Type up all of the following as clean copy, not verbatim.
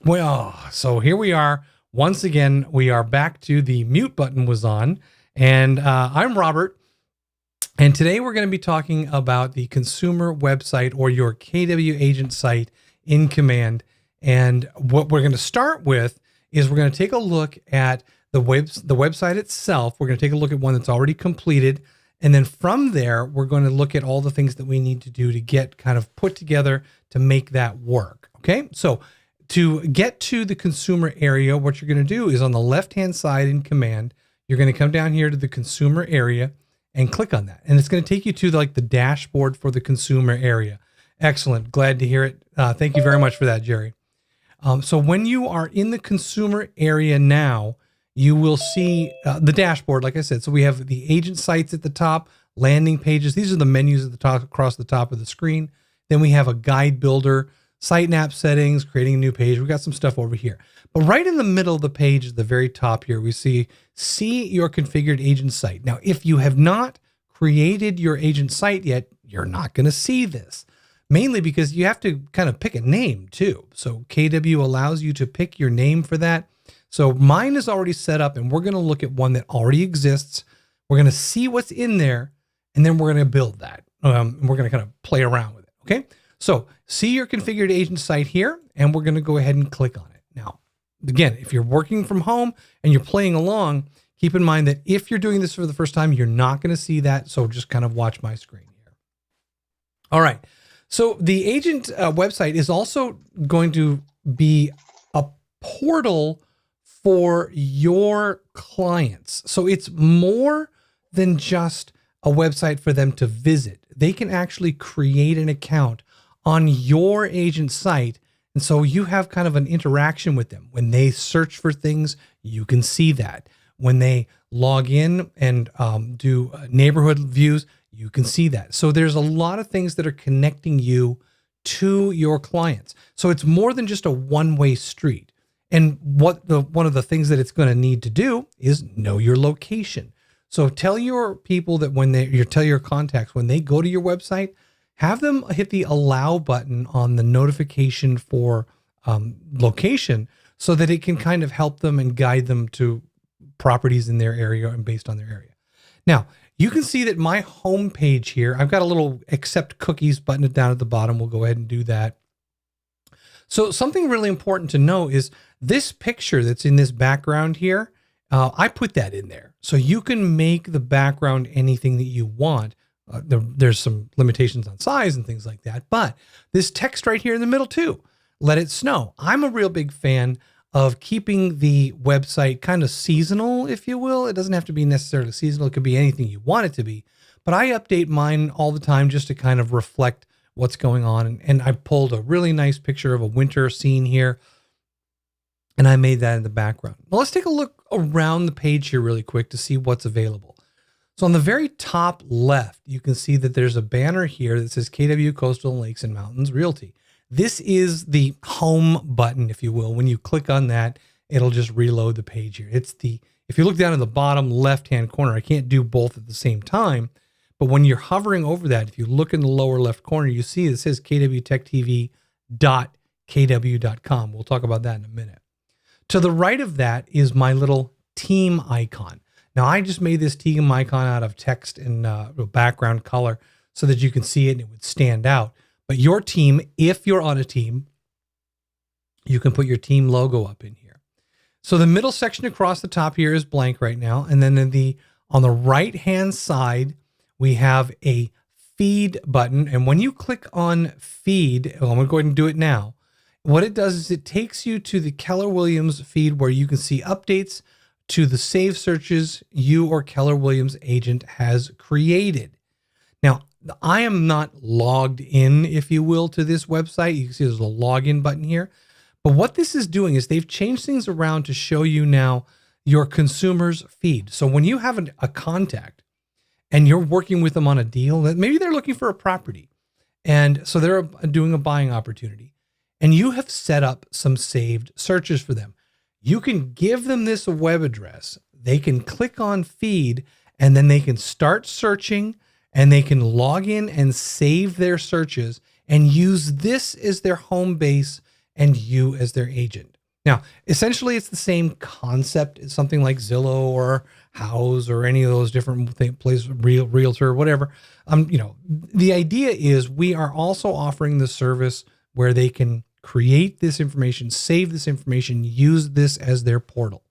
Well, so here we are. Once again, we are back to the mute button was on. And I'm Robert. And today we're going to be talking about the consumer website or your KW agent site in Command. And what we're going to start with is we're going to take a look at the website itself. We're going to take a look at one that's already completed. And then from there, we're going to look at all the things that we need to do to get kind of put together to make that work. Okay, so to get to the consumer area, what you're going to do is on the left-hand side in Command, you're going to come down here to the consumer area and click on that. And it's going to take you to the dashboard for the consumer area. Excellent. Glad to hear it. Thank you very much for that, Jerry. So when you are in the consumer area now, you will see the dashboard, like I said. So we have the agent sites at the top, landing pages. These are the menus at the top, across the top of the screen. Then we have a guide builder, site and app settings, creating a new page. We've got some stuff over here. But right in the middle of the page, at the very top here, we see your configured agent site. Now, if you have not created your agent site yet, you're not going to see this. Mainly because you have to kind of pick a name too. So KW allows you to pick your name for that. So mine is already set up, and we're going to look at one that already exists. We're going to see what's in there, and then we're going to build that. And we're going to kind of play around with it. Okay. So see your configured agent site here, and we're going to go ahead and click on it. Now, again, if you're working from home and you're playing along, keep in mind that if you're doing this for the first time, you're not going to see that. So just kind of watch my screen here. All right. So the agent website is also going to be a portal for your clients. So it's more than just a website for them to visit. They can actually create an account on your agent site. And so you have kind of an interaction with them. When they search for things, you can see that. When they log in and do neighborhood views, you can see that. So there's a lot of things that are connecting you to your clients. So it's more than just a one-way street. And one of the things that it's going to need to do is know your location. So tell your people that tell your contacts, when they go to your website, have them hit the allow button on the notification for location so that it can kind of help them and guide them to properties in their area and based on their area. Now, you can see that my home page here, I've got a little accept cookies button down at the bottom. We'll go ahead and do that. So something really important to know is this picture that's in this background here, I put that in there. So you can make the background anything that you want. There's some limitations on size and things like that, but this text right here in the middle too, let it snow. I'm a real big fan of keeping the website kind of seasonal, if you will. It doesn't have to be necessarily seasonal. It could be anything you want it to be, but I update mine all the time just to kind of reflect what's going on. And I pulled a really nice picture of a winter scene here, and I made that in the background. Well, let's take a look around the page here really quick to see what's available. So on the very top left, you can see that there's a banner here that says KW Coastal Lakes and Mountains Realty. This is the home button, if you will. When you click on that, it'll just reload the page here. If you look down in the bottom left-hand corner, I can't do both at the same time, but when you're hovering over that, if you look in the lower left corner, you see it says kwtechtv.kw.com. We'll talk about that in a minute. To the right of that is my little team icon. Now, I just made this team icon out of text and background color so that you can see it and it would stand out. But your team, if you're on a team, you can put your team logo up in here. So the middle section across the top here is blank right now. And then on the right-hand side, we have a feed button. And when you click on feed, I'm going to go ahead and do it now. What it does is it takes you to the Keller Williams feed where you can see updates to the save searches you or Keller Williams agent has created. Now, I am not logged in, if you will, to this website. You can see there's a login button here. But what this is doing is they've changed things around to show you now your consumer's feed. So when you have a contact and you're working with them on a deal, that maybe they're looking for a property, and so they're doing a buying opportunity, and you have set up some saved searches for them. You can give them this web address. They can click on feed, and then they can start searching, and they can log in and save their searches and use this as their home base and you as their agent. Now, essentially, it's the same concept as something like Zillow or House or any of those different places, Realtor, whatever. The idea is we are also offering the service where they can create this information, save this information, use this as their portal.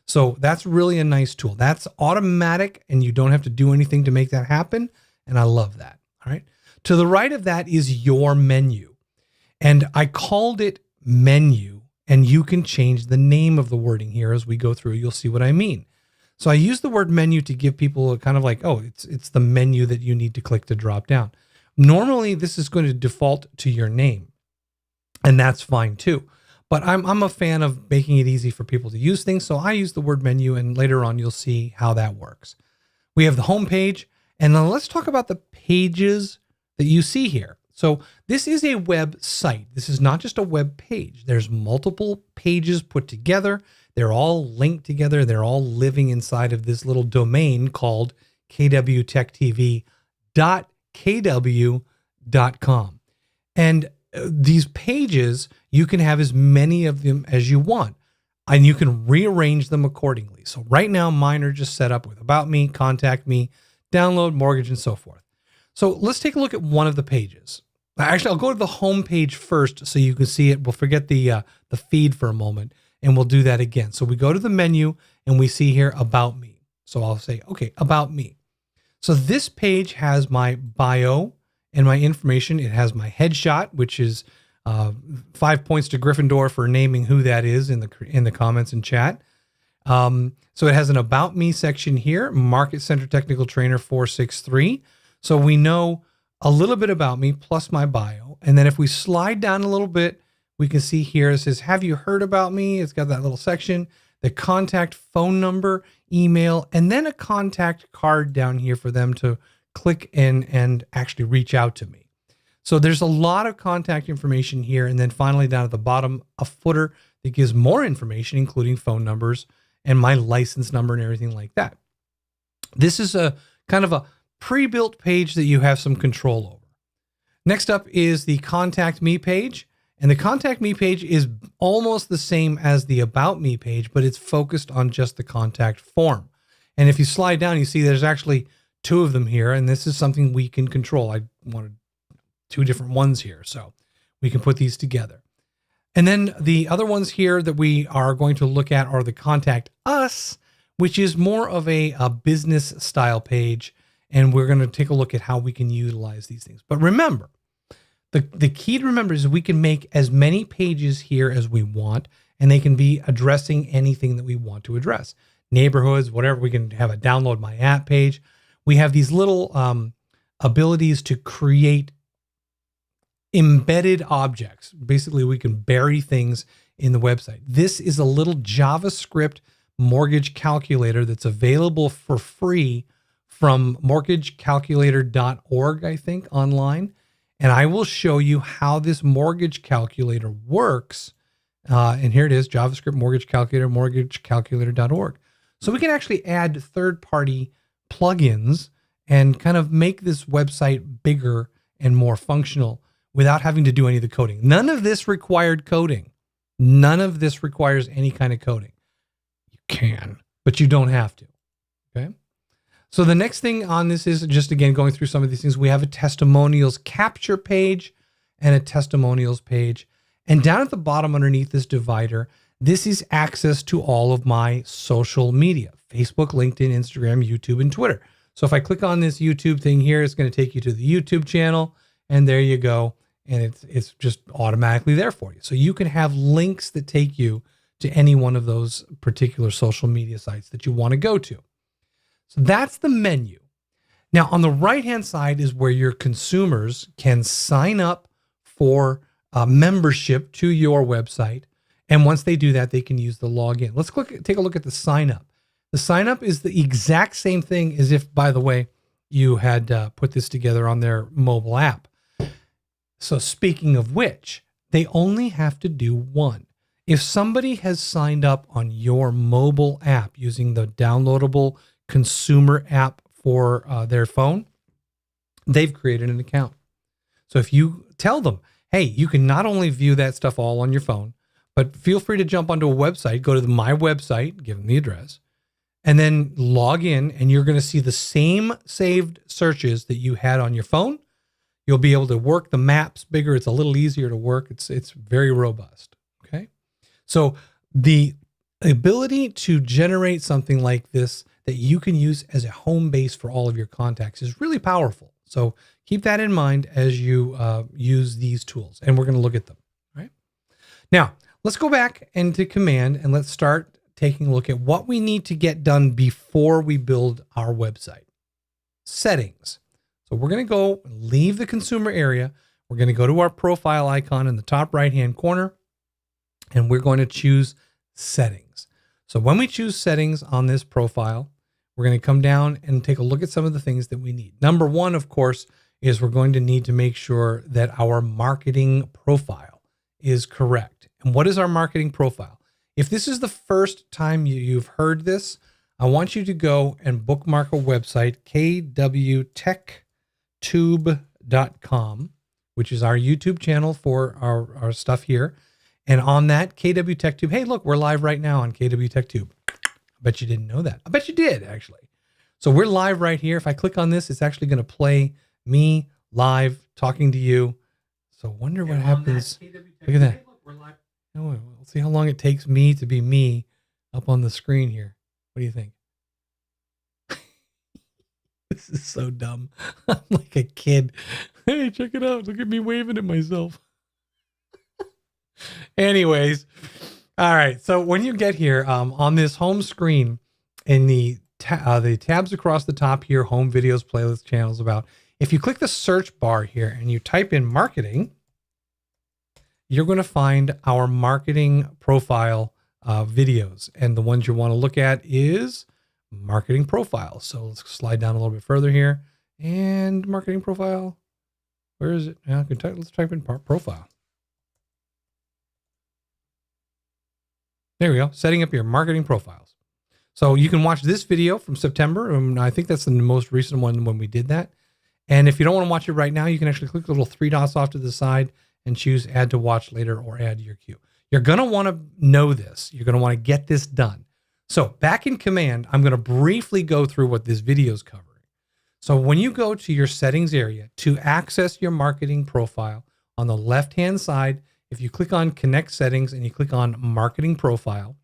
So that's really a nice tool. That's automatic, and you don't have to do anything to make that happen. And I love that. All right. To the right of that is your menu. And I called it menu, and you can change the name of the wording here as we go through. You'll see what I mean. So I use the word menu to give people a kind of like, oh, it's the menu that you need to click to drop down. Normally, this is going to default to your name, and that's fine too. But I'm a fan of making it easy for people to use things. So I use the word menu, and later on, you'll see how that works. We have the home page, and now let's talk about the pages that you see here. So this is a website. This is not just a web page. There's multiple pages put together. They're all linked together. They're all living inside of this little domain called kwtechtv.kw.com. And these pages, you can have as many of them as you want, and you can rearrange them accordingly. So right now, mine are just set up with About Me, Contact Me, Download, Mortgage, and so forth. So let's take a look at one of the pages. Actually, I'll go to the home page first so you can see it. We'll forget the feed for a moment, and we'll do that again. So we go to the menu, and we see here About Me. So I'll say, okay, About Me. So this page has my bio and my information. It has my headshot, which is 5 points to Gryffindor for naming who that is in the comments and chat. So it has an About Me section here, Market Center Technical Trainer 463. So we know a little bit about me plus my bio. And then if we slide down a little bit, we can see here, it says, have you heard about me? It's got that little section, the contact phone number, email, and then a contact card down here for them to click in and actually reach out to me. So there's a lot of contact information here. And then finally down at the bottom, a footer that gives more information, including phone numbers and my license number and everything like that. This is a kind of a pre-built page that you have some control over. Next up is the Contact Me page. And the Contact Me page is almost the same as the About Me page, but it's focused on just the contact form. And if you slide down, you see there's actually two of them here, and this is something we can control. I wanted two different ones here, so we can put these together. And then the other ones here that we are going to look at are the Contact Us, which is more of a business style page. And we're going to take a look at how we can utilize these things. But remember, the key to remember is we can make as many pages here as we want, and they can be addressing anything that we want to address. Neighborhoods, whatever. We can have a download my app page. We have these little abilities to create embedded objects. Basically, we can bury things in the website. This is a little JavaScript mortgage calculator that's available for free from mortgagecalculator.org, I think, online. And I will show you how this mortgage calculator works. And here it is, JavaScript mortgage calculator, mortgagecalculator.org. So we can actually add third-party plugins and kind of make this website bigger and more functional without having to do any of the coding. None of this required coding. None of this requires any kind of coding. You can, but you don't have to. Okay. So the next thing on this is just, again, going through some of these things. We have a testimonials capture page and a testimonials page. And down at the bottom underneath this divider, this is access to all of my social media, Facebook, LinkedIn, Instagram, YouTube, and Twitter. So if I click on this YouTube thing here, it's going to take you to the YouTube channel, and there you go. And it's just automatically there for you. So you can have links that take you to any one of those particular social media sites that you want to go to. So that's the menu. Now, on the right-hand side is where your consumers can sign up for membership to your website. And once they do that, they can use the login. Let's take a look at the sign up. The sign up is the exact same thing as if, by the way, you had put this together on their mobile app. So speaking of which, they only have to do one. If somebody has signed up on your mobile app using the downloadable consumer app for their phone, they've created an account. So if you tell them, hey, you can not only view that stuff all on your phone, but feel free to jump onto a website, go to my website, give them the address, and then log in, and you're going to see the same saved searches that you had on your phone. You'll be able to work the maps bigger. It's a little easier to work. It's very robust. Okay. So the ability to generate something like this that you can use as a home base for all of your contacts is really powerful. So keep that in mind as you use these tools, and we're going to look at them. Right now, let's go back into Command and let's start taking a look at what we need to get done before we build our website. Settings. So we're going to go leave the consumer area. We're going to go to our profile icon in the top right-hand corner, and we're going to choose settings. So when we choose settings on this profile, we're going to come down and take a look at some of the things that we need. Number one, of course, is we're going to need to make sure that our marketing profile is correct. And what is our marketing profile? If this is the first time you've heard this, I want you to go and bookmark a website, kwtechtube.com, which is our YouTube channel for our stuff here. And on that KW TechTube, hey, look, we're live right now on KW TechTube. I bet you didn't know that. I bet you did, actually. So we're live right here. If I click on this, it's actually going to play me live talking to you. So wonder what happens. Look at that. Hey, look, we're live. Oh, let's see how long it takes me to be me up on the screen here. What do you think? This is so dumb. I'm like a kid. Hey, check it out. Look at me waving at myself. Anyways, all right. So when you get here on this home screen, in the tabs across the top here, home, videos, playlists, channels, about. If you click the search bar here and you type in marketing, you're going to find our marketing profile videos. And the ones you want to look at is marketing profile. So let's slide down a little bit further here, and marketing profile. Where is it? Yeah, let's type in profile. There we go. Setting up your marketing profiles. So you can watch this video from September. I think that's the most recent one when we did that. And if you don't want to watch it right now, you can actually click the little three dots off to the side and choose add to watch later or add to your queue. You're going to want to know this. You're going to want to get this done. So back in Command, I'm going to briefly go through what this video is covering. So when you go to your settings area to access your marketing profile, on the left-hand side, if you click on Connect Settings and you click on Marketing Profile,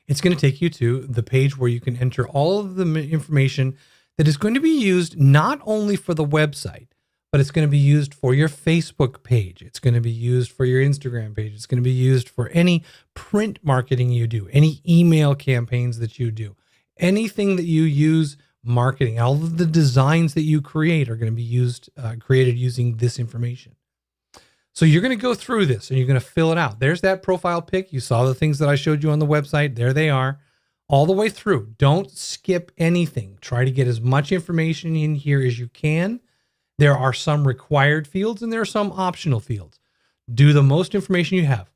it's going to take you to the page where you can enter all of the information that is going to be used not only for the website, but it's going to be used for your Facebook page. It's going to be used for your Instagram page. It's going to be used for any print marketing you do, any email campaigns that you do, anything that you use marketing. All of the designs that you create are going to be created using this information. So you're going to go through this and you're going to fill it out. There's that profile pic. You saw the things that I showed you on the website. There they are, all the way through. Don't skip anything. Try to get as much information in here as you can. There are some required fields and there are some optional fields. Do the most information you have.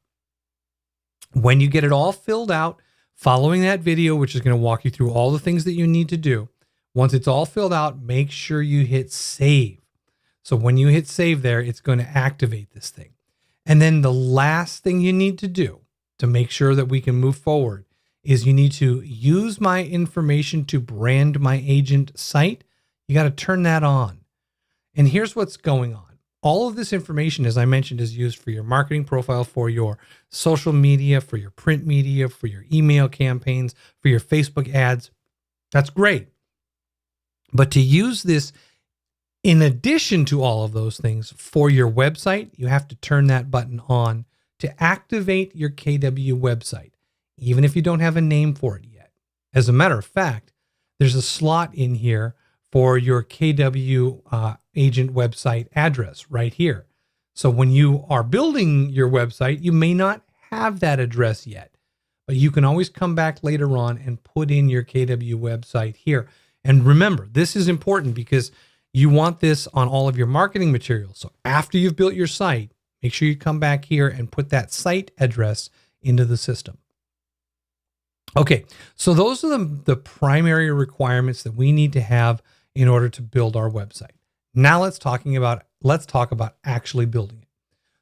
When you get it all filled out, following that video, which is going to walk you through all the things that you need to do, once it's all filled out, make sure you hit save. So when you hit save there, it's going to activate this thing. And then the last thing you need to do to make sure that we can move forward is you need to use my information to brand my agent site. You got to turn that on. And here's what's going on. All of this information, as I mentioned, is used for your marketing profile, for your social media, for your print media, for your email campaigns, for your Facebook ads. That's great. But to use this in addition to all of those things for your website, you have to turn that button on to activate your KW website, even if you don't have a name for it yet. As a matter of fact, there's a slot in here for your KW agent website address right here. So when you are building your website, you may not have that address yet, but you can always come back later on and put in your KW website here. And remember, this is important because you want this on all of your marketing materials. So after you've built your site, make sure you come back here and put that site address into the system. Okay, so those are the primary requirements that we need to have in order to build our website. Now let's talk about actually building it.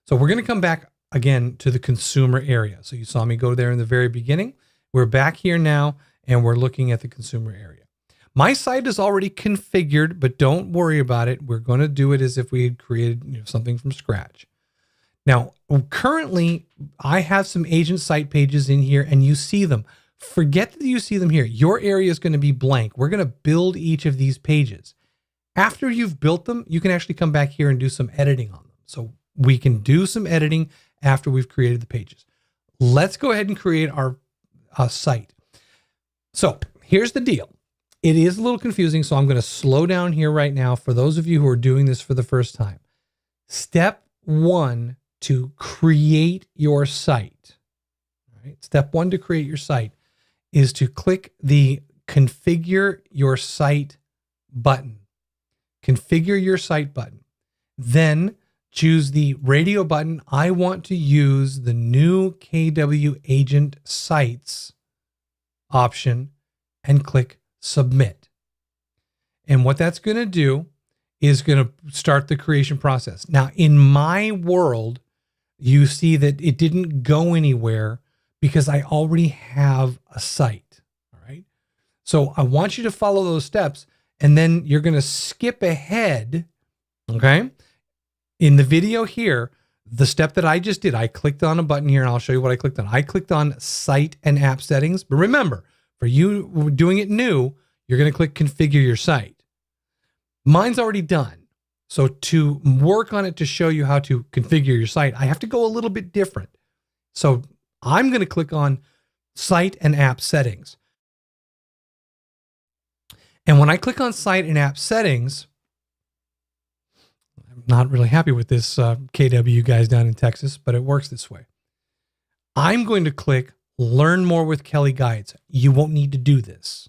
So we're going to come back again to the consumer area. So you saw me go there in the very beginning. We're back here now, and we're looking at the consumer area. My site is already configured, but don't worry about it. We're going to do it as if we had created something from scratch. Now, currently, I have some agent site pages in here, and you see them. Forget that you see them here. Your area is going to be blank. We're going to build each of these pages. After you've built them, you can actually come back here and do some editing on them. So we can do some editing after we've created the pages. Let's go ahead and create our site. So here's the deal. It is a little confusing, so I'm going to slow down here right now for those of you who are doing this for the first time. Step 1 to create your site. All right? Step 1 to create your site is to click the Configure Your Site button. Configure Your Site button. Then choose the radio button. I want to use the new KW Agent Sites option and click Submit. And what that's going to do is going to start the creation process. Now, in my world, you see that it didn't go anywhere because I already have a site. All right. So I want you to follow those steps, and then you're going to skip ahead. Okay. In the video here, the step that I just did, I clicked on a button here, and I'll show you what I clicked on. I clicked on Site and App Settings. But remember, for you doing it new, you're going to click Configure Your Site. Mine's already done. So to work on it to show you how to configure your site, I have to go a little bit different. So I'm going to click on Site and App Settings. And when I click on Site and App Settings, I'm not really happy with this KW guys down in Texas, but it works this way. I'm going to click Learn More with Kelly Guides. You won't need to do this.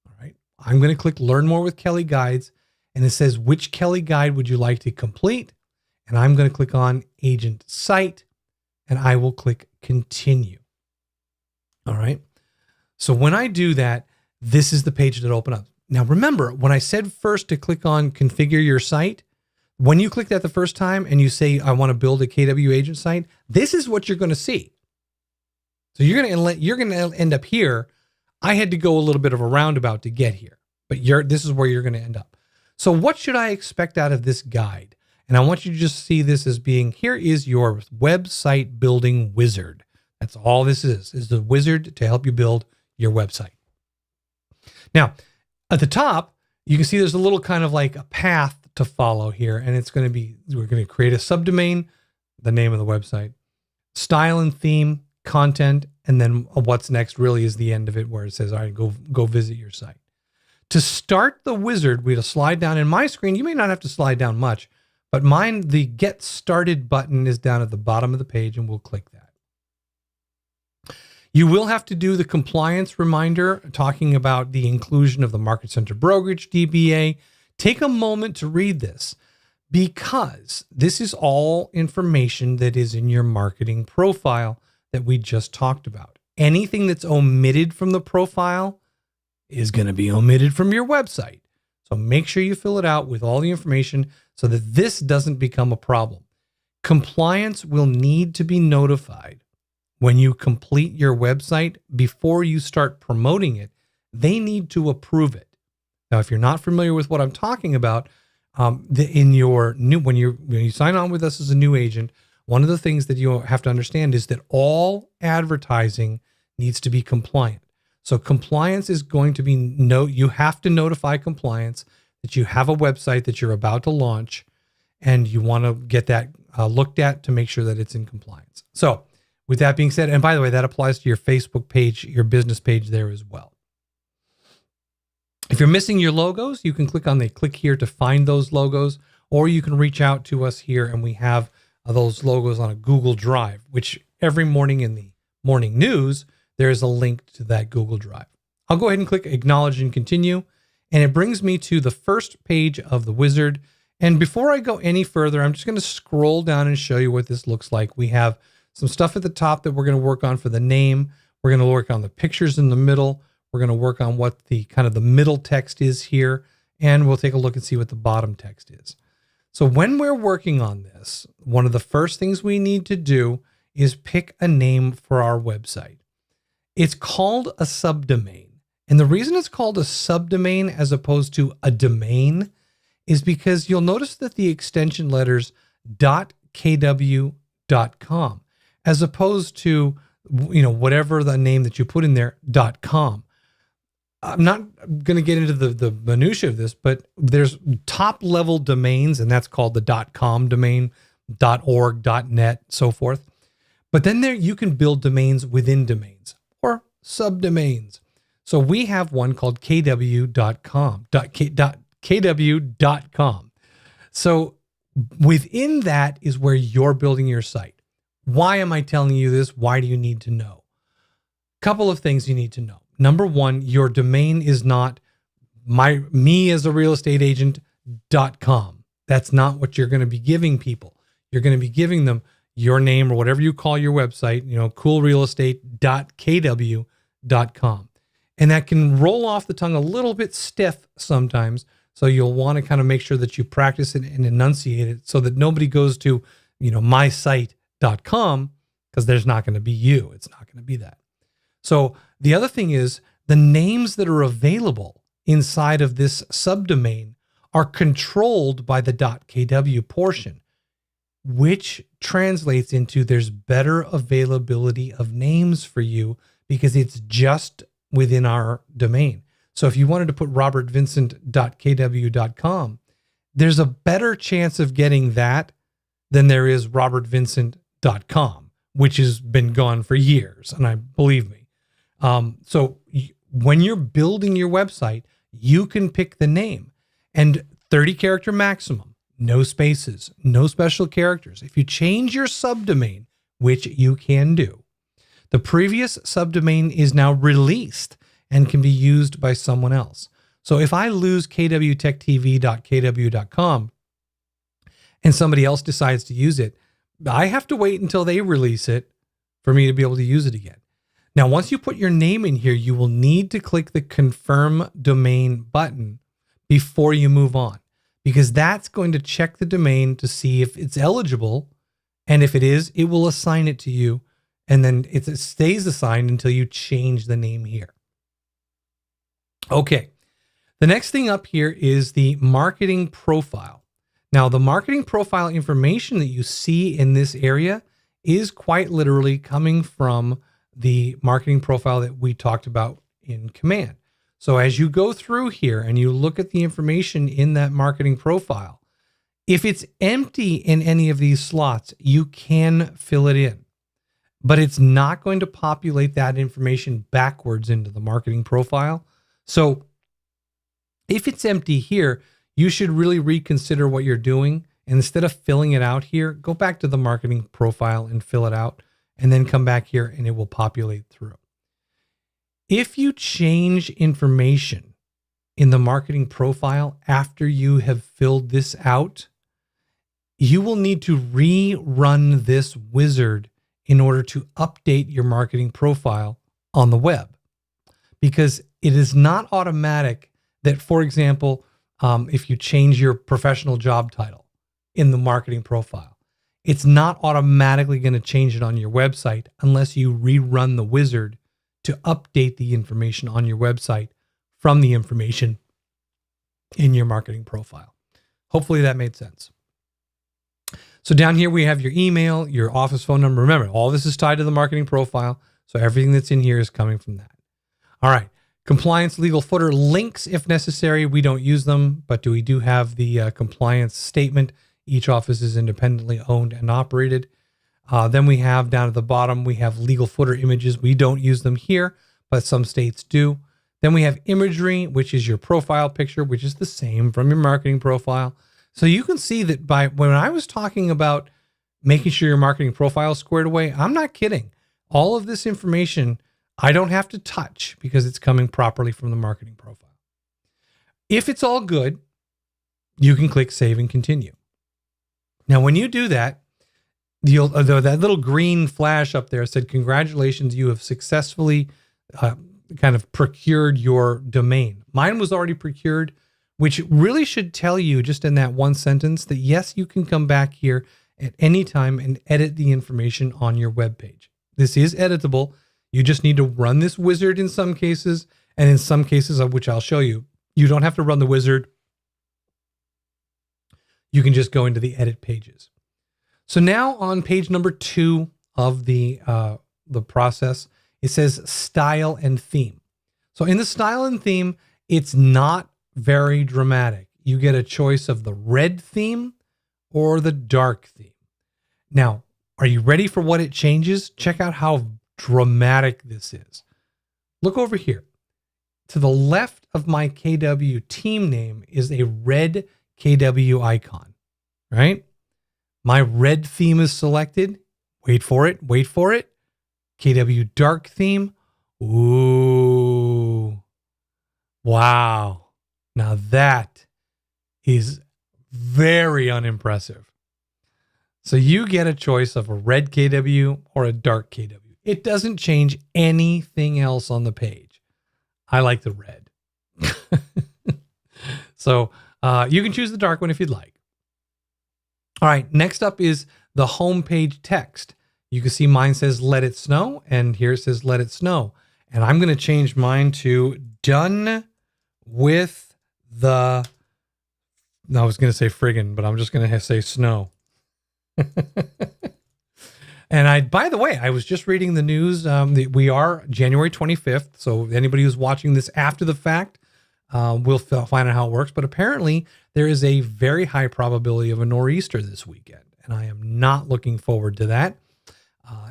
All right. I'm going to click Learn More with Kelly Guides, and it says, which Kelly guide would you like to complete? And I'm going to click on Agent Site, and I will click Continue. All right. So when I do that, this is the page that opens up. Now, remember, when I said first to click on Configure Your Site, when you click that the first time and you say, I want to build a KW agent site, this is what you're going to see. So you're going to end up here. I had to go a little bit of a roundabout to get here, but this is where you're going to end up. So what should I expect out of this guide? And I want you to just see this as being, here is your website building wizard. That's all this is the wizard to help you build your website. Now, at the top, you can see there's a little kind of like a path to follow here. And it's going to be, we're going to create a subdomain, the name of the website, style and theme, content, and then what's next really is the end of it where it says, all right, go visit your site. To start the wizard, we'll slide down. In my screen, you may not have to slide down much, but mine, the Get Started button is down at the bottom of the page, and we'll click that. You will have to do the compliance reminder talking about the inclusion of the Market Center Brokerage DBA. Take a moment to read this because this is all information that is in your marketing profile that we just talked about. Anything that's omitted from the profile is going to be omitted from your website. So make sure you fill it out with all the information so that this doesn't become a problem. Compliance will need to be notified when you complete your website before you start promoting it. They need to approve it. Now, if you're not familiar with what I'm talking about, when you sign on with us as a new agent, one of the things that you have to understand is that all advertising needs to be compliant. So compliance is going to be you have to notify compliance that you have a website that you're about to launch, and you want to get that looked at to make sure that it's in compliance. So with that being said, and by the way, that applies to your Facebook page, your business page there as well. If you're missing your logos, you can click on the click here to find those logos, or you can reach out to us here, and we have those logos on a Google Drive, which every morning in the morning news, there is a link to that Google Drive. I'll go ahead and click Acknowledge and Continue, and it brings me to the first page of the wizard. And before I go any further, I'm just going to scroll down and show you what this looks like. We have some stuff at the top that we're going to work on for the name. We're going to work on the pictures in the middle. We're going to work on what the kind of the middle text is here, and we'll take a look and see what the bottom text is. So when we're working on this, one of the first things we need to do is pick a name for our website. It's called a subdomain. And the reason it's called a subdomain as opposed to a domain is because you'll notice that the extension letters .kw.com, as opposed to, whatever the name that you put in there, .com. I'm not going to get into the minutia of this, but there's top level domains, and that's called the .com domain, .org, .net, so forth. But then there you can build domains within domains or subdomains. So we have one called kw.com, kw.com. So within that is where you're building your site. Why am I telling you this? Why do you need to know? Couple of things you need to know. Number one, your domain is not me as a real estate agent.com. That's not what you're going to be giving people. You're going to be giving them your name or whatever you call your website, coolrealestate.kw.com. And that can roll off the tongue a little bit stiff sometimes. So you'll want to kind of make sure that you practice it and enunciate it so that nobody goes to, mysite.com, because there's not going to be you. It's not going to be that. So the other thing is the names that are available inside of this subdomain are controlled by the .kw portion, which translates into there's better availability of names for you because it's just within our domain. So if you wanted to put robertvincent.kw.com, there's a better chance of getting that than there is robertvincent.com, which has been gone for years. And believe me. So when you're building your website, you can pick the name and 30 character maximum, no spaces, no special characters. If you change your subdomain, which you can do, the previous subdomain is now released and can be used by someone else. So if I lose kwtechtv.kw.com and somebody else decides to use it, I have to wait until they release it for me to be able to use it again. Now, once you put your name in here, you will need to click the confirm domain button before you move on, because that's going to check the domain to see if it's eligible. And if it is, it will assign it to you. And then it stays assigned until you change the name here. Okay. The next thing up here is the marketing profile. Now, the marketing profile information that you see in this area is quite literally coming from the marketing profile that we talked about in Command. So as you go through here and you look at the information in that marketing profile, if it's empty in any of these slots, you can fill it in, but it's not going to populate that information backwards into the marketing profile. So if it's empty here, you should really reconsider what you're doing. And instead of filling it out here, go back to the marketing profile and fill it out, and then come back here and it will populate through. If you change information in the marketing profile after you have filled this out, you will need to rerun this wizard in order to update your marketing profile on the web, because it is not automatic that, for example, if you change your professional job title in the marketing profile, it's not automatically going to change it on your website unless you rerun the wizard to update the information on your website from the information in your marketing profile. Hopefully that made sense. So down here we have your email, your office phone number. Remember, all this is tied to the marketing profile, so everything that's in here is coming from that. All right. Compliance legal footer links if necessary. We don't use them, but we do have the compliance statement. Each office is independently owned and operated. Then we have down at the bottom, we have legal footer images. We don't use them here, but some states do. Then we have imagery, which is your profile picture, which is the same from your marketing profile. So you can see that when I was talking about making sure your marketing profile is squared away, I'm not kidding. All of this information I don't have to touch because it's coming properly from the marketing profile. If it's all good, you can click Save and Continue. Now, when you do that, that little green flash up there said, congratulations, you have successfully kind of procured your domain. Mine was already procured which really should tell you just in that one sentence that yes, you can come back here at any time and edit the information on your web page. This is editable. You just need to run this wizard in some cases, and in some cases, of which I'll show you, you don't have to run the wizard. You can just go into the edit pages. So now on page number 2 of the process, it says style and theme. So in the style and theme, it's not very dramatic. You get a choice of the red theme or the dark theme. Now, are you ready for what it changes? Check out how dramatic this is. Look over here. To the left of my KW team name is a red KW icon, right? My red theme is selected. Wait for it. Wait for it. KW dark theme. Ooh. Wow. Now that is very unimpressive. So you get a choice of a red KW or a dark KW. It doesn't change anything else on the page. I like the red. So you can choose the dark one if you'd like. All right, next up is the homepage text. You can see mine says let it snow, and here it says let it snow. And I'm going to change mine to done with the, no, I was going to say friggin', but I'm just going to say snow. And by the way, I was just reading the news. We are January 25th. So anybody who's watching this after the fact, we'll find out how it works. But apparently there is a very high probability of a nor'easter this weekend. And I am not looking forward to that.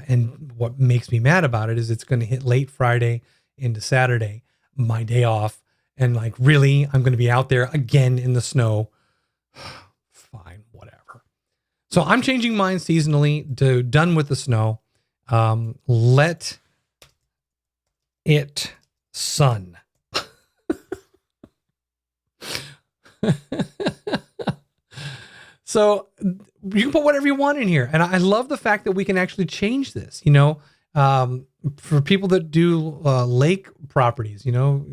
And what makes me mad about it is it's going to hit late Friday into Saturday, my day off. And like, really, I'm going to be out there again in the snow. Fine, whatever. So I'm changing mine seasonally to done with the snow. Let it sun. So you can put whatever you want in here. And I love the fact that we can actually change this, you know, for people that do lake properties, you know,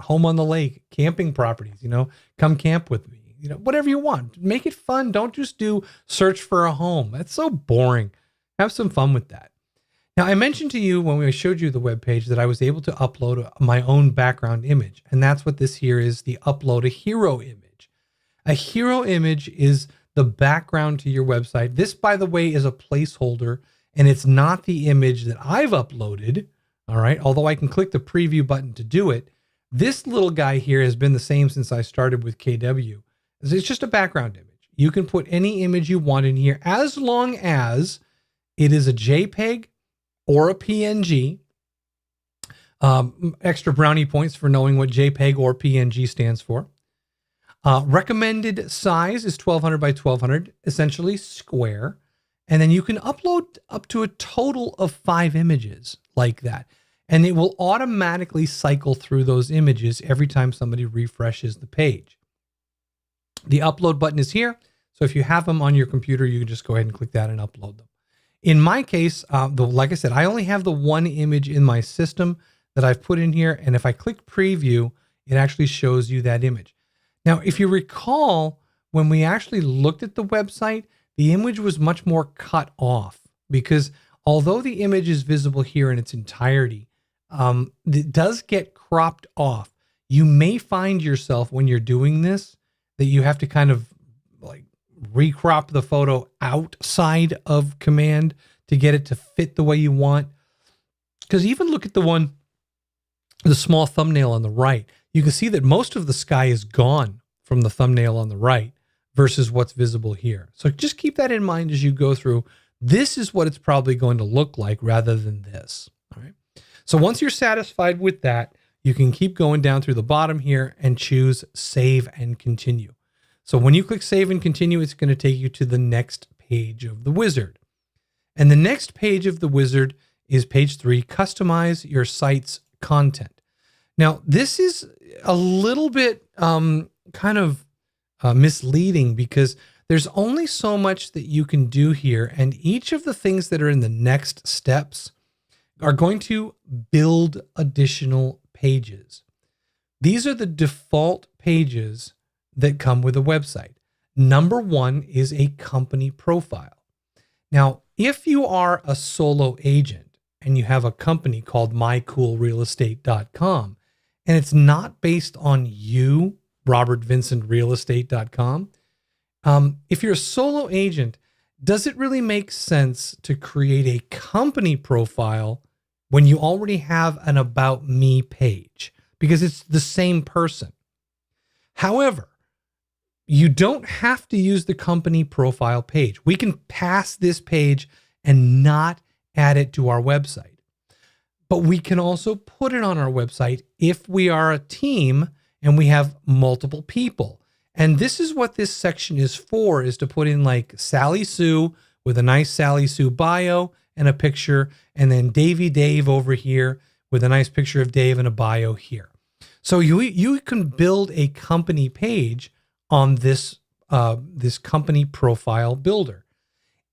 home on the lake, camping properties, you know, come camp with me, you know, whatever you want. Make it fun. Don't just do search for a home. That's so boring. Have some fun with that. Now, I mentioned to you when we showed you the webpage that I was able to upload my own background image. And that's what this here is, the upload a hero image. A hero image is the background to your website. This, by the way, is a placeholder, and it's not the image that I've uploaded. All right. Although I can click the preview button to do it. This little guy here has been the same since I started with KW. It's just a background image. You can put any image you want in here as long as it is a JPEG or a PNG. Extra brownie points for knowing what JPEG or PNG stands for. Recommended size is 1200 by 1200, essentially square. And then you can upload up to a total of 5 images like that. And it will automatically cycle through those images every time somebody refreshes the page. The upload button is here. So if you have them on your computer, you can just go ahead and click that and upload them. In my case, like I said, I only have the one image in my system that I've put in here. And if I click preview, it actually shows you that image. Now, if you recall, when we actually looked at the website, the image was much more cut off because although the image is visible here in its entirety, it does get cropped off. You may find yourself when you're doing this that you have to kind of like recrop the photo outside of command to get it to fit the way you want. Because even look at the small thumbnail on the right. You can see that most of the sky is gone from the thumbnail on the right versus what's visible here. So just keep that in mind as you go through. This is what it's probably going to look like rather than this. All right. So once you're satisfied with that, you can keep going down through the bottom here and choose save and continue. So when you click save and continue, it's going to take you to the next page of the wizard. And the next page of the wizard is page 3, customize your site's content. Now, this is a little bit kind of misleading because there's only so much that you can do here. And each of the things that are in the next steps are going to build additional pages. These are the default pages that come with a website. Number one is a company profile. Now, if you are a solo agent and you have a company called mycoolrealestate.com, and it's not based on you, robertvincentrealestate.com, if you're a solo agent, does it really make sense to create a company profile when you already have an About Me page? Because it's the same person. However, you don't have to use the company profile page. We can pass this page and not add it to our website. But we can also put it on our website if we are a team and we have multiple people. And this is what this section is for, is to put in like Sally Sue with a nice Sally Sue bio and a picture, and then Davey Dave over here with a nice picture of Dave and a bio here. So you can build a company page on this company profile builder.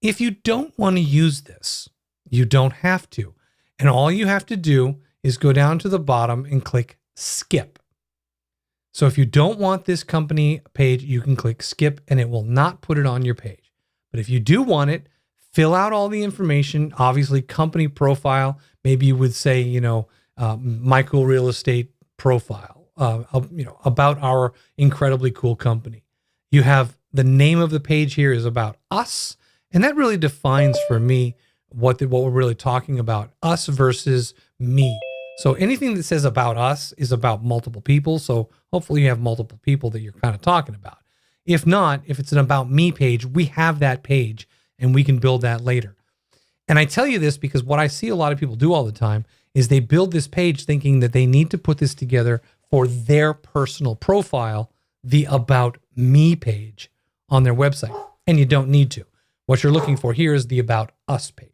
If you don't want to use this, you don't have to. And all you have to do is go down to the bottom and click skip. So if you don't want this company page, you can click skip and it will not put it on your page. But if you do want it, fill out all the information, obviously company profile. Maybe you would say, my cool real estate profile, about our incredibly cool company. You have the name of the page here is about us. And that really defines for me what we're really talking about, us versus me. So anything that says about us is about multiple people. So hopefully you have multiple people that you're kind of talking about. If not, if it's an about me page, we have that page and we can build that later. And I tell you this because what I see a lot of people do all the time is they build this page thinking that they need to put this together for their personal profile, the about me page on their website. And you don't need to. What you're looking for here is the about us page.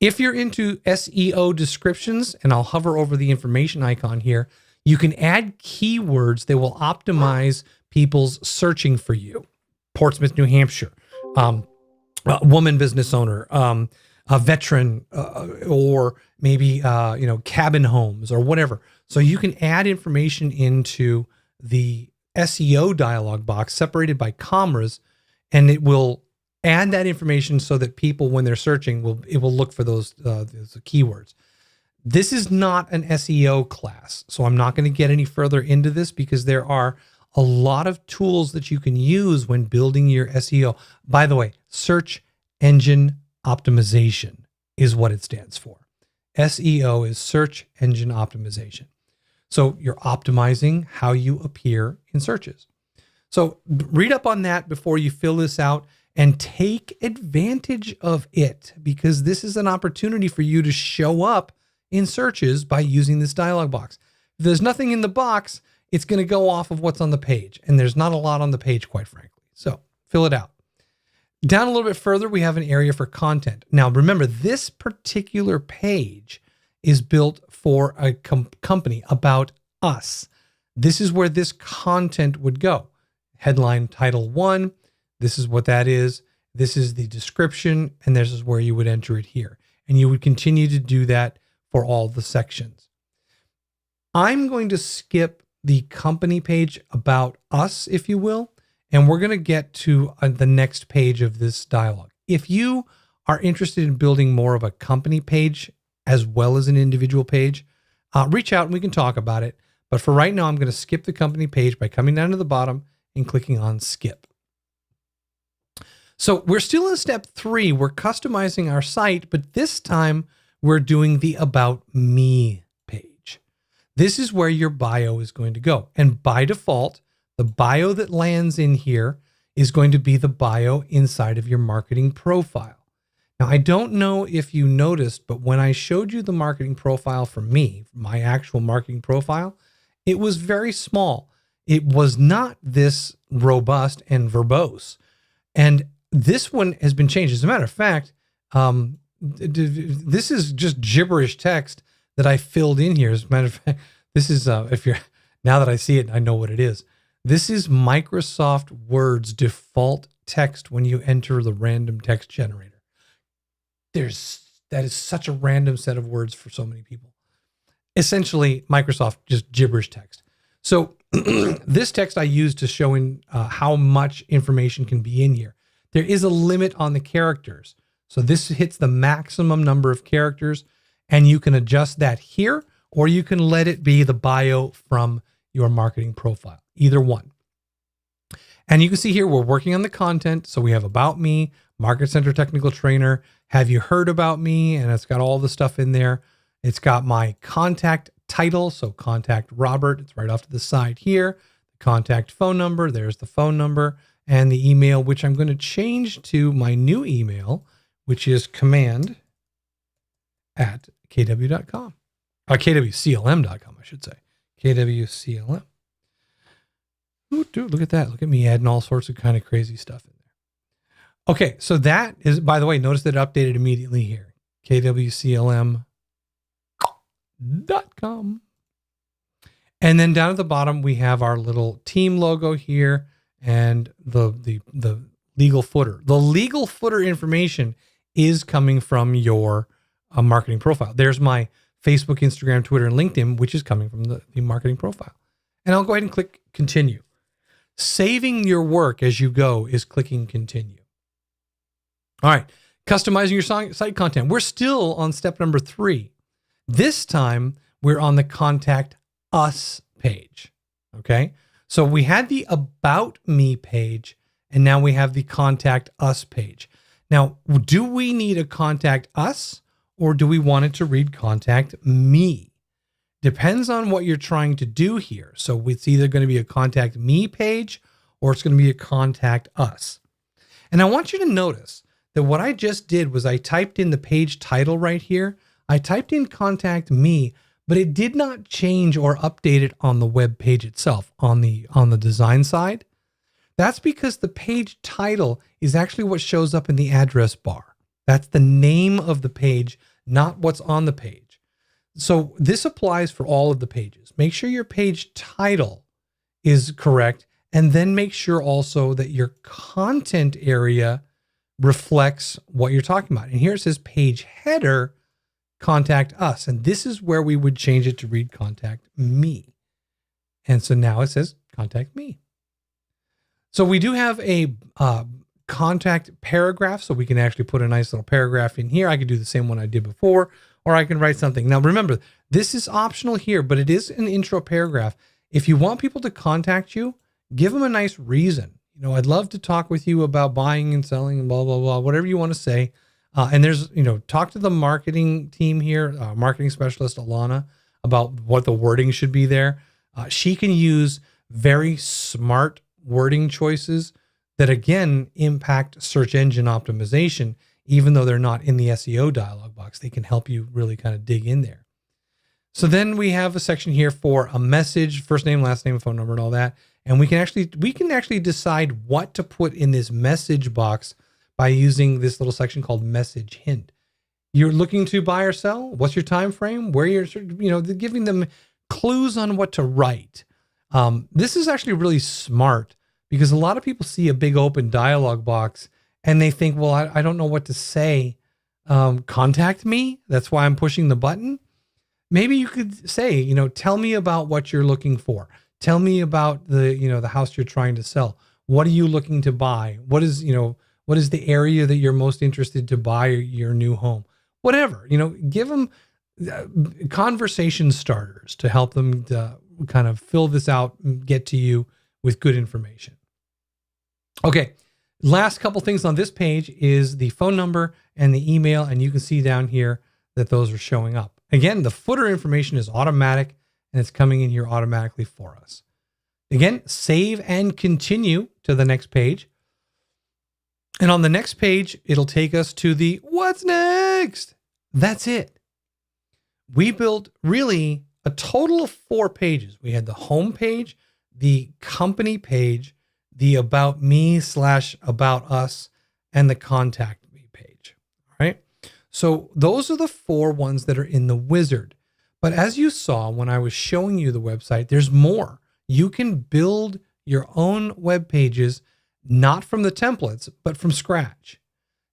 If you're into SEO descriptions, and I'll hover over the information icon here, you can add keywords that will optimize people's searching for you. Portsmouth, New Hampshire, woman business owner, a veteran, or maybe, cabin homes or whatever. So you can add information into the SEO dialog box separated by commas, and it will add that information so that people, when they're searching, it will look for those keywords. This is not an SEO class, so I'm not going to get any further into this because there are a lot of tools that you can use when building your SEO. By the way, search engine optimization is what it stands for. SEO is search engine optimization. So you're optimizing how you appear in searches. So read up on that before you fill this out. And take advantage of it, because this is an opportunity for you to show up in searches by using this dialog box. If there's nothing in the box, it's going to go off of what's on the page. And there's not a lot on the page, quite frankly. So fill it out. Down a little bit further, we have an area for content. Now, remember, this particular page is built for a company about us. This is where this content would go. Headline, title 1. This is what that is. This is the description, and this is where you would enter it here. And you would continue to do that for all the sections. I'm going to skip the company page about us, if you will, and we're going to get to the next page of this dialogue. If you are interested in building more of a company page as well as an individual page, reach out and we can talk about it. But for right now, I'm going to skip the company page by coming down to the bottom and clicking on skip. So we're still in step 3. We're customizing our site, but this time we're doing the About Me page. This is where your bio is going to go. And by default, the bio that lands in here is going to be the bio inside of your marketing profile. Now, I don't know if you noticed, but when I showed you the marketing profile for me, my actual marketing profile, it was very small. It was not this robust and verbose. And this one has been changed. As a matter of fact, this is just gibberish text that I filled in here. As a matter of fact, this is, now that I see it, I know what it is. This is Microsoft Word's default text when you enter the random text generator. That is such a random set of words for so many people. Essentially, Microsoft just gibberish text. So this text I use to show in how much information can be in here. There is a limit on the characters. So this hits the maximum number of characters, and you can adjust that here, or you can let it be the bio from your marketing profile, either one. And you can see here, we're working on the content. So we have about me, Market Center Technical Trainer. Have you heard about me? And it's got all the stuff in there. It's got my contact title. So contact Robert. It's right off to the side here. The contact phone number. There's the phone number and the email, which I'm going to change to my new email, which is command@kw.com. KWCLM.com, I should say. KWCLM. Ooh, dude, look at that. Look at me adding all sorts of kind of crazy stuff in there. Okay, so that is, by the way, notice that it updated immediately here. KWCLM.com. And then down at the bottom, we have our little team logo here and the legal footer. The legal footer information is coming from your marketing profile. There's my Facebook, Instagram, Twitter, and LinkedIn, which is coming from the marketing profile. And I'll go ahead and click continue. Saving your work as you go is clicking continue. All right. Customizing your site content. We're still on step number 3. This time we're on the contact us page. Okay. So we had the about me page, and now we have the contact us page. Now, do we need a contact us, or do we want it to read contact me? Depends on what you're trying to do here. So it's either going to be a contact me page, or it's going to be a contact us. And I want you to notice that what I just did was I typed in the page title right here. I typed in contact me, but it did not change or update it on the web page itself on the design side. That's because the page title is actually what shows up in the address bar. That's the name of the page, not what's on the page. So this applies for all of the pages. Make sure your page title is correct, and then make sure also that your content area reflects what you're talking about. And here it says page header, contact us. And this is where we would change it to read contact me. And so now it says contact me. So we do have a contact paragraph, so we can actually put a nice little paragraph in here. I could do the same one I did before, or I can write something. Now remember, this is optional here, but it is an intro paragraph. If you want people to contact you, give them a nice reason. You know, I'd love to talk with you about buying and selling and blah, blah, blah, whatever you want to say. And there's, talk to the marketing team here, marketing specialist Alana, about what the wording should be there. She can use very smart wording choices that, again, impact search engine optimization. Even though they're not in the SEO dialog box, they can help you really kind of dig in there. So then we have a section here for a message, first name, last name, phone number, and all that. And we can actually decide what to put in this message box by using this little section called message hint. You're looking to buy or sell? What's your time frame? Where you're, giving them clues on what to write. This is actually really smart because a lot of people see a big open dialog box and they think, well, I don't know what to say. Contact me. That's why I'm pushing the button. Maybe you could say, tell me about what you're looking for. Tell me about the house you're trying to sell. What are you looking to buy? What is the area that you're most interested to buy your new home? Whatever, give them conversation starters to help them to kind of fill this out and get to you with good information. Okay. Last couple things on this page is the phone number and the email, and you can see down here that those are showing up. Again, the footer information is automatic, and it's coming in here automatically for us. Again, save and continue to the next page. And on the next page, it'll take us to the what's next. That's it. We built really a total of 4 pages. We had the home page, the company page, the about me / about us, and the contact me page. All right. So those are the 4 ones that are in the wizard. But as you saw when I was showing you the website, there's more. You can build your own web pages, not from the templates, but from scratch.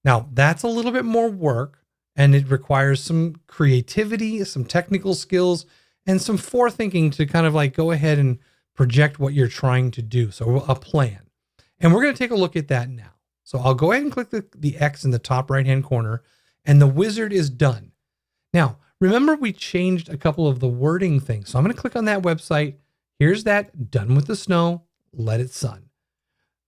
Now that's a little bit more work, and it requires some creativity, some technical skills, and some forethinking to kind of like go ahead and project what you're trying to do. So a plan. And we're going to take a look at that now. So I'll go ahead and click the X in the top right-hand corner, and the wizard is done. Now, remember we changed a couple of the wording things. So I'm going to click on that website. Here's that done with the snow, let it sun.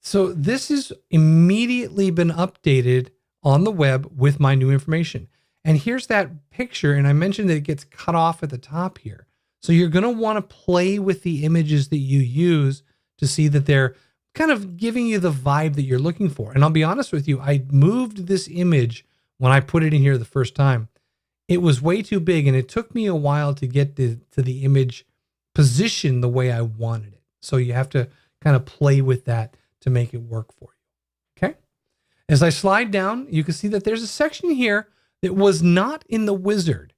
So this has immediately been updated on the web with my new information. And here's that picture. And I mentioned that it gets cut off at the top here. So you're going to want to play with the images that you use to see that they're kind of giving you the vibe that you're looking for. And I'll be honest with you, I moved this image when I put it in here the first time. It was way too big, and it took me a while to get to the image position the way I wanted it. So you have to kind of play with that to make it work for you. Okay. As I slide down, you can see that there's a section here that was not in the wizard.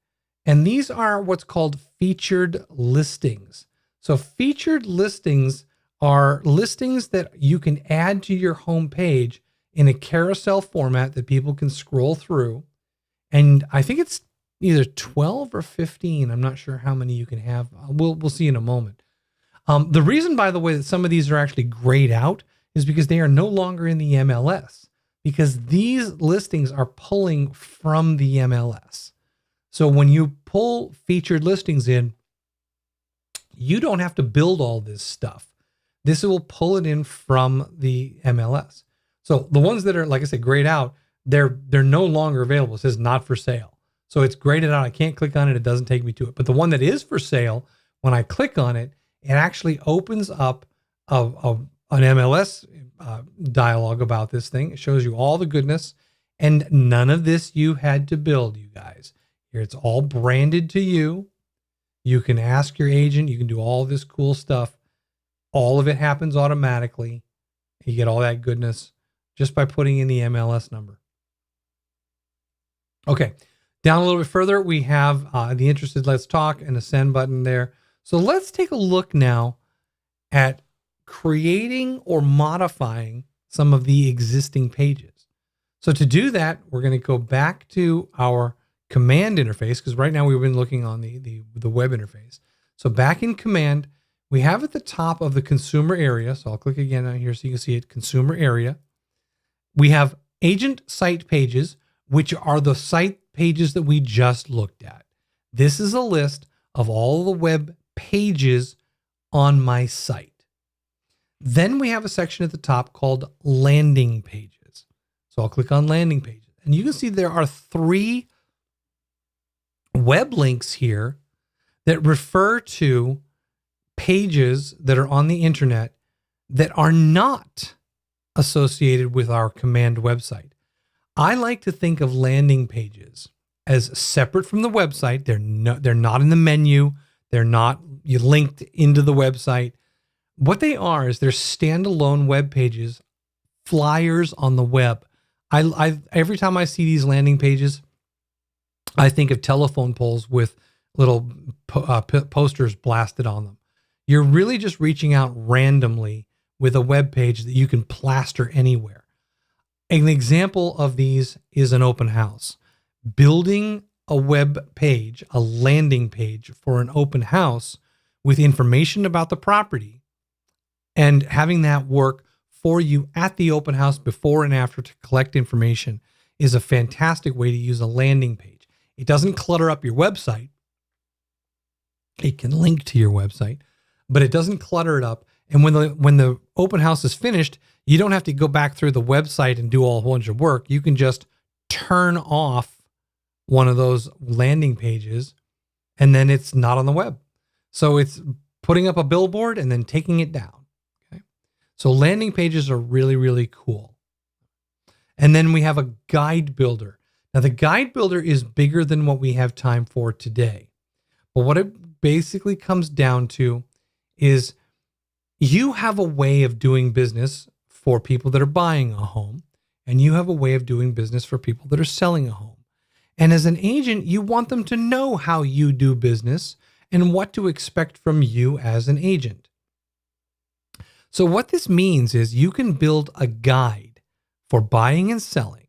And these are what's called featured listings. So featured listings are listings that you can add to your home page in a carousel format that people can scroll through. And I think it's either 12 or 15. I'm not sure how many you can have. We'll see in a moment. The reason, by the way, that some of these are actually grayed out is because they are no longer in the MLS, because these listings are pulling from the MLS. So when you pull featured listings in, you don't have to build all this stuff. This will pull it in from the MLS. So the ones that are, like I said, grayed out, they're no longer available. It says not for sale. So it's graded out. I can't click on it. It doesn't take me to it. But the one that is for sale, when I click on it, it actually opens up an MLS dialogue about this thing. It shows you all the goodness, and none of this you had to build, you guys. Here, it's all branded to you. You can ask your agent. You can do all this cool stuff. All of it happens automatically. You get all that goodness just by putting in the MLS number. Okay, down a little bit further, we have the Interested Let's Talk and a send button there. So let's take a look now at creating or modifying some of the existing pages. So to do that, we're going to go back to our command interface, because right now we've been looking on the web interface. So back in command, we have at the top of the consumer area. So I'll click again on here so you can see it, consumer area. We have agent site pages, which are the site pages that we just looked at. This is a list of all the web pages on my site. Then we have a section at the top called landing pages. So I'll click on landing pages, and you can see there are 3 web links here that refer to pages that are on the internet that are not associated with our command website. I like to think of landing pages as separate from the website. They're not in the menu. They're not linked into the website. What they are is they're standalone web pages, flyers on the web. I every time I see these landing pages, I think of telephone poles with little posters blasted on them. You're really just reaching out randomly with a web page that you can plaster anywhere. An example of these is an open house. Building a web page, a landing page for an open house with information about the property and having that work for you at the open house before and after to collect information is a fantastic way to use a landing page. It doesn't clutter up your website. It can link to your website, but it doesn't clutter it up. And when the open house is finished, you don't have to go back through the website and do a whole bunch of work. You can just turn off one of those landing pages, and then it's not on the web. So it's putting up a billboard and then taking it down. Okay. So landing pages are really, really cool. And then we have a guide builder. Now the guide builder is bigger than what we have time for today. But what it basically comes down to is you have a way of doing business for people that are buying a home, and you have a way of doing business for people that are selling a home. And as an agent, you want them to know how you do business and what to expect from you as an agent. So what this means is you can build a guide for buying and selling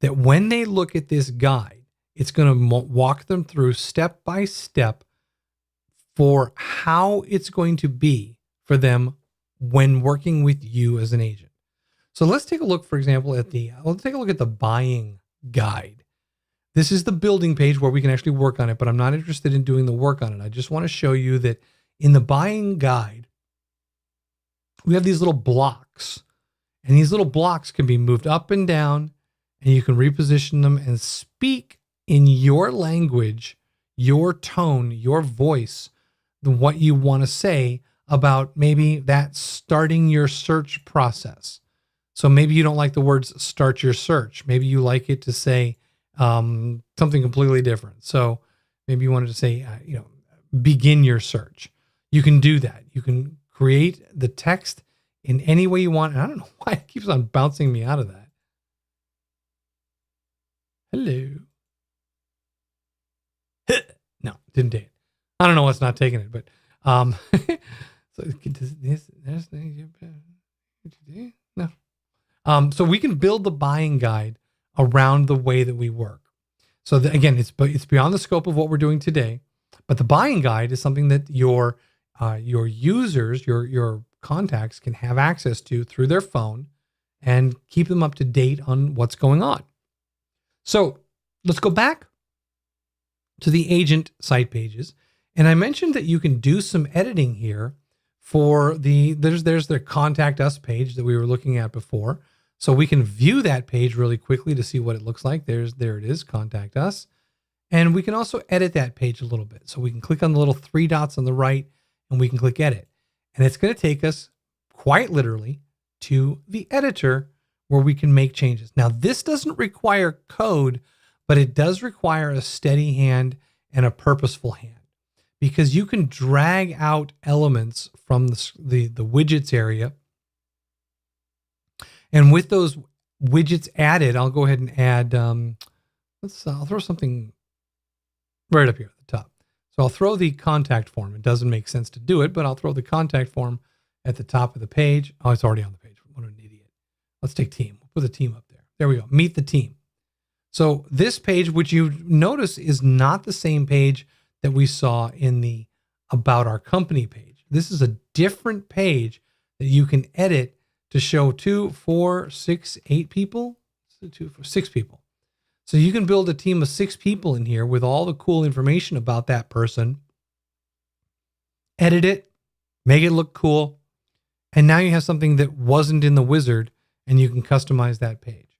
that when they look at this guide, it's going to walk them through step by step for how it's going to be for them when working with you as an agent. So let's take a look, for example, let's take a look at the buying guide. This is the building page where we can actually work on it, but I'm not interested in doing the work on it. I just want to show you that in the buying guide, we have these little blocks, and these little blocks can be moved up and down, and you can reposition them and speak in your language, your tone, your voice, what you want to say about maybe that starting your search process. So maybe you don't like the words start your search. Maybe you like it to say something completely different. So maybe you wanted to say, begin your search. You can do that. You can create the text in any way you want. And I don't know why it keeps on bouncing me out of that. Hello. No, didn't take it. I don't know what's not taking it, but so no. So we can build the buying guide around the way that we work. So again, it's beyond the scope of what we're doing today, but the buying guide is something that your users, your contacts can have access to through their phone and keep them up to date on what's going on. So let's go back to the agent site pages. And I mentioned that you can do some editing here for there's the contact us page that we were looking at before. So we can view that page really quickly to see what it looks like. There it is, contact us. And we can also edit that page a little bit. So we can click on the little 3 dots on the right and we can click edit. And it's going to take us quite literally to the editor where we can make changes. Now, this doesn't require code, but it does require a steady hand and a purposeful hand, because you can drag out elements from the widgets area. And with those widgets added, I'll go ahead and add, I'll throw something right up here at the top. So I'll throw the contact form. It doesn't make sense to do it, but I'll throw the contact form at the top of the page. Oh, it's already on the page. What an idiot. Let's take team. We'll put the team up there. There we go. Meet the team. So this page, which you notice is not the same page that we saw in the About Our Company page. This is a different page that you can edit to show 2, 4, 6, 8 people. 2, 4, 6 people. So you can build a team of 6 people in here with all the cool information about that person. Edit it, make it look cool. And now you have something that wasn't in the wizard, and you can customize that page.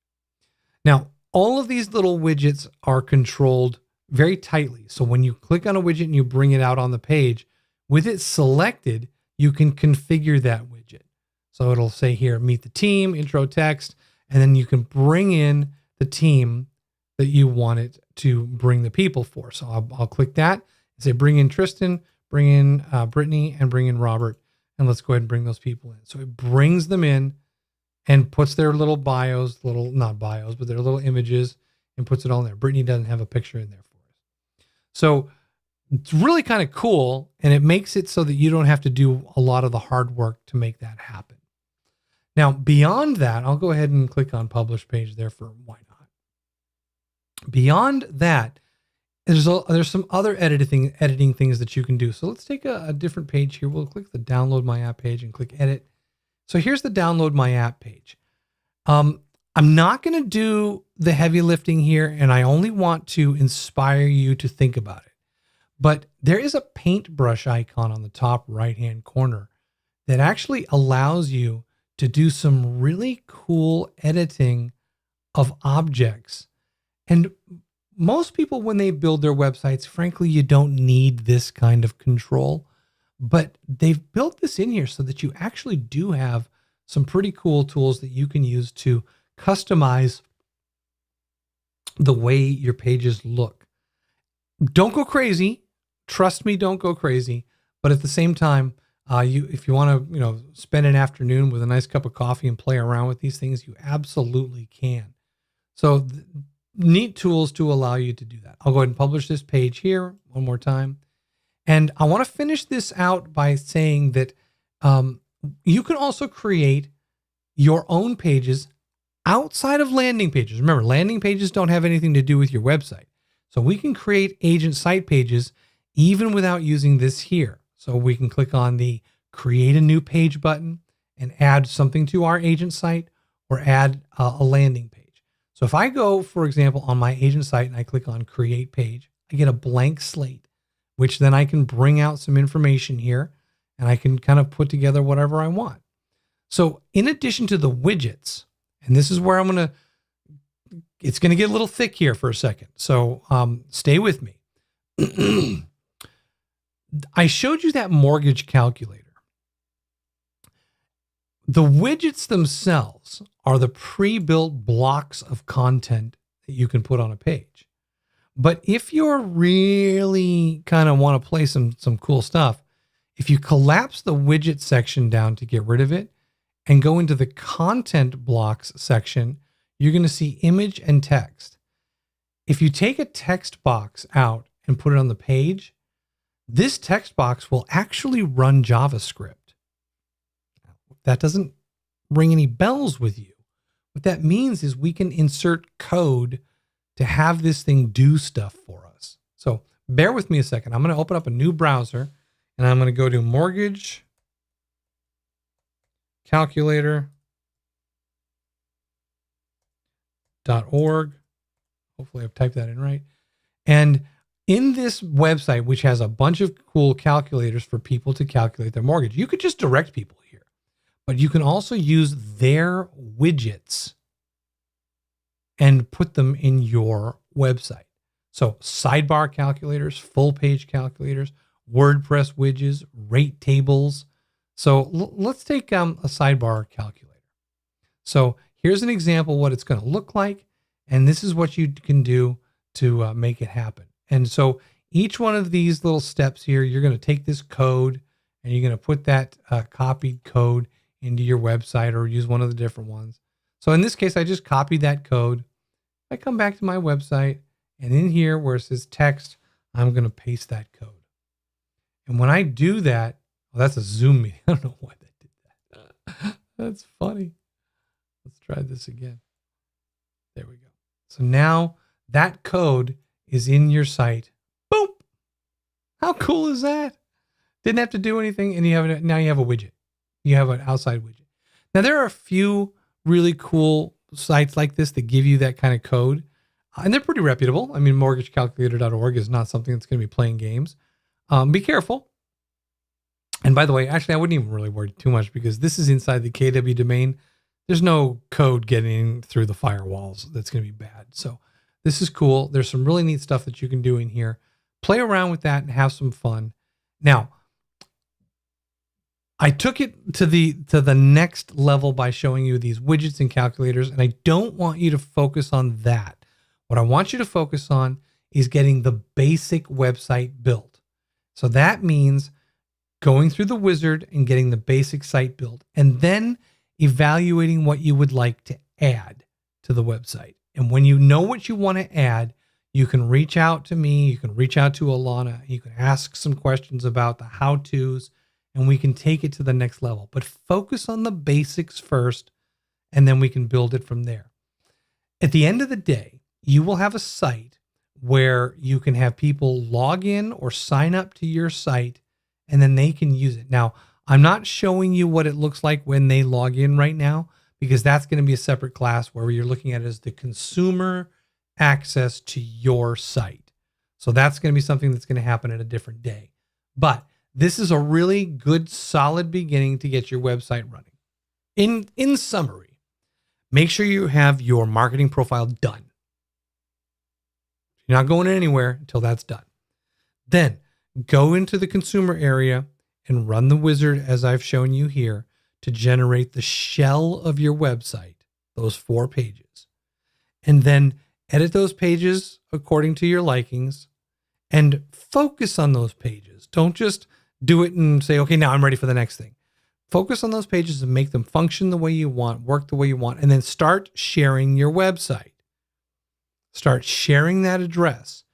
Now, all of these little widgets are controlled very tightly. So when you click on a widget and you bring it out on the page, with it selected, you can configure that widget. So it'll say here, meet the team, intro text, and then you can bring in the team that you want it to bring the people for. So I'll click that and say, bring in Tristan, bring in Brittany, and bring in Robert. And let's go ahead and bring those people in. So it brings them in and puts their little bios, not bios, but their little images, and puts it all in there. Brittany doesn't have a picture in there for us. So it's really kind of cool, and it makes it so that you don't have to do a lot of the hard work to make that happen. Now, beyond that, I'll go ahead and click on publish page there for why not. Beyond that, there's some other editing things that you can do. So let's take a different page here. We'll click the download my app page and click edit. So here's the download my app page. I'm not going to do the heavy lifting here, and I only want to inspire you to think about it. But there is a paintbrush icon on the top right-hand corner that actually allows you to do some really cool editing of objects. And most people, when they build their websites, frankly, you don't need this kind of control, but they've built this in here so that you actually do have some pretty cool tools that you can use to customize the way your pages look. Don't go crazy. Trust me, don't go crazy. But at the same time, if you want to, spend an afternoon with a nice cup of coffee and play around with these things, you absolutely can. So neat tools to allow you to do that. I'll go ahead and publish this page here one more time. And I want to finish this out by saying that you can also create your own pages outside of landing pages. Remember, landing pages don't have anything to do with your website. So we can create agent site pages even without using this here. So we can click on the create a new page button and add something to our agent site or add a landing page. So if I go, for example, on my agent site and I click on create page, I get a blank slate, which then I can bring out some information here and I can kind of put together whatever I want. So in addition to the widgets, and this is where it's going to get a little thick here for a second. So stay with me. I showed you that mortgage calculator. The widgets themselves are the pre-built blocks of content that you can put on a page. But if you're really kind of want to play some cool stuff, if you collapse the widget section down to get rid of it and go into the content blocks section, you're going to see image and text. If you take a text box out and put it on the page, this text box will actually run JavaScript. That doesn't ring any bells with you. What that means is we can insert code to have this thing do stuff for us. So bear with me a second. I'm going to open up a new browser and I'm going to go to mortgage calculator.org. Hopefully I've typed that in right. And in this website, which has a bunch of cool calculators for people to calculate their mortgage, you could just direct people here, but you can also use their widgets and put them in your website. So sidebar calculators, full page calculators, WordPress widgets, rate tables. So let's take a sidebar calculator. So here's an example of what it's going to look like. And this is what you can do to make it happen. And so each one of these little steps here, you're going to take this code and you're going to put that copied code into your website or use one of the different ones. So in this case, I just copied that code. I come back to my website and in here where it says text, I'm going to paste that code. And when I do that, well, that's a Zoom meeting. I don't know why they did that. That's funny. Let's try this again. There we go. So now that code is in your site. Boom. How cool is that? Didn't have to do anything. And now you have a widget. You have an outside widget. Now there are a few really cool sites like this that give you that kind of code. And they're pretty reputable. I mean, mortgagecalculator.org is not something that's going to be playing games. Be careful. And by the way, actually, I wouldn't even really worry too much because this is inside the KW domain. There's no code getting through the firewalls that's going to be bad. So this is cool. There's some really neat stuff that you can do in here. Play around with that and have some fun. Now, I took it to the next level by showing you these widgets and calculators, and I don't want you to focus on that. What I want you to focus on is getting the basic website built. So that means going through the wizard and getting the basic site built, and then evaluating what you would like to add to the website. And when you know what you want to add, you can reach out to me, you can reach out to Alana, you can ask some questions about the how-tos, and we can take it to the next level. But focus on the basics first, and then we can build it from there. At the end of the day, you will have a site where you can have people log in or sign up to your site, and then they can use it. Now, I'm not showing you what it looks like when they log in right now, because that's going to be a separate class where you're looking at it as the consumer access to your site. So that's going to be something that's going to happen at a different day. But this is a really good, solid beginning to get your website running. In summary, make sure you have your marketing profile done. You're not going anywhere until that's done. Then go into the consumer area and run the wizard as I've shown you here to generate the shell of your website, those 4 pages. And then edit those pages according to your likings and focus on those pages. Don't just do it and say, okay, now I'm ready for the next thing. Focus on those pages and make them function the way you want, work the way you want, and then start sharing your website. Start sharing that address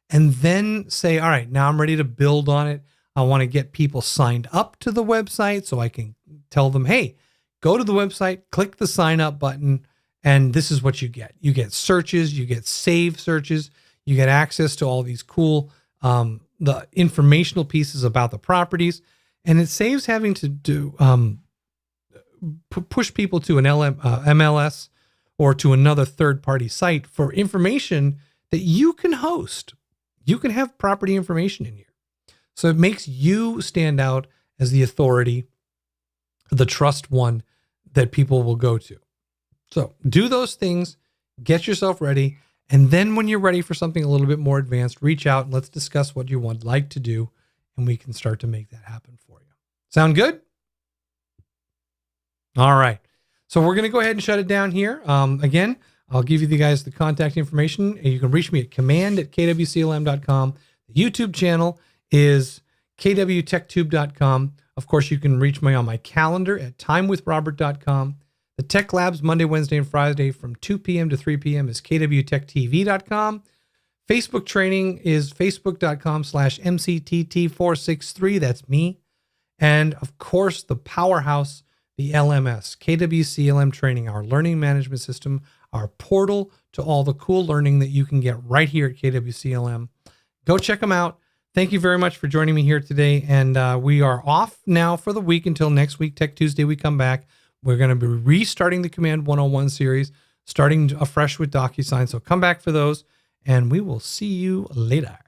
and then say, all right, now I'm ready to build on it. I want to get people signed up to the website so I can tell them, hey, go to the website, click the sign up button, and this is what you get. You get searches, you get save searches, you get access to all these cool, the informational pieces about the properties. And it saves having to do push people to an MLS or to another third-party site for information that you can host. You can have property information in here. So it makes you stand out as the authority, the trust one that people will go to. So do those things, get yourself ready. And then when you're ready for something a little bit more advanced, reach out and let's discuss what you would like to do. And we can start to make that happen for you. Sound good? All right. So we're going to go ahead and shut it down here. Again, I'll give you the guys the contact information. You can reach me at command@kwclm.com. The YouTube channel is kwtechtube.com. Of course, you can reach me on my calendar at timewithrobert.com. The Tech Labs Monday, Wednesday, and Friday from 2 p.m. to 3 p.m. is kwtechtv.com. Facebook training is facebook.com/mctt463. That's me. And of course, the powerhouse, the LMS, KWCLM Training, our learning management system, our portal to all the cool learning that you can get right here at KWCLM. Go check them out. Thank you very much for joining me here today. And we are off now for the week until next week, Tech Tuesday, we come back. We're going to be restarting the Command 101 series, starting afresh with DocuSign. So come back for those, and we will see you later.